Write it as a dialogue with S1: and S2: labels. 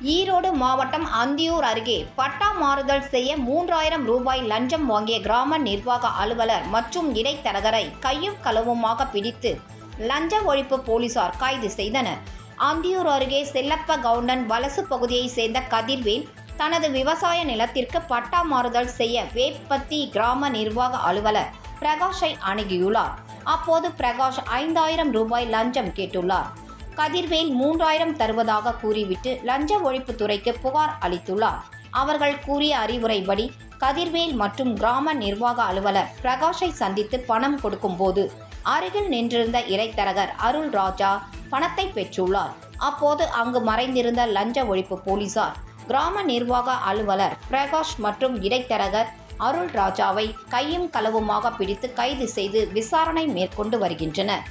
S1: ஈரோடு மாவட்டம் அந்தியூர் அருகே பட்டா மாறுதல் செய்ய 3000 ரூபாய் லஞ்சம் வாங்கிய கிராம நிர்வாக அலுவலர் மற்றும் இடைத்தரகரை கையும் களவுமாக பிடித்து லஞ்ச ஒழிப்பு போலீசார் கைது செய்தனர். அந்தியூர் அருகே செல்லப்ப கவுண்டன் வலசு பகுதியைச் சேர்ந்த கதிர்வேல் தனது விவசாய நிலத்திற்கு பட்டா மாறுதல் செய்ய வேப்பத்தி கிராம நிர்வாக அலுவலர் பிரகாஷை அணுகியுள்ளார். அப்போது பிரகாஷ் 5000 ரூபாய் லஞ்சம் கேட்டுள்ளார். கதிர்வேல் 3000 தருவதாக கூறிவிட்டு லஞ்ச ஒழிப்பு துறைக்கு புகார் அளித்துள்ளார். அவர்கள் கூறிய அறிவுரைப்படி கதிர்வேல் மற்றும் கிராம நிர்வாக அலுவலர் பிரகாஷை சந்தித்து பணம் கொடுக்கும் போது அருகில் நின்றிருந்த இடைத்தரகர் அருள் ராஜா பணத்தை பெற்றுள்ளார். அப்போது அங்கு மறைந்திருந்த லஞ்ச ஒழிப்பு போலீசார் கிராம நிர்வாக அலுவலர் பிரகாஷ் மற்றும் இடைத்தரகர் அருள் ராஜாவை கையும் களவுமாக பிடித்து கைது செய்து விசாரணை மேற்கொண்டு வருகின்றனர்.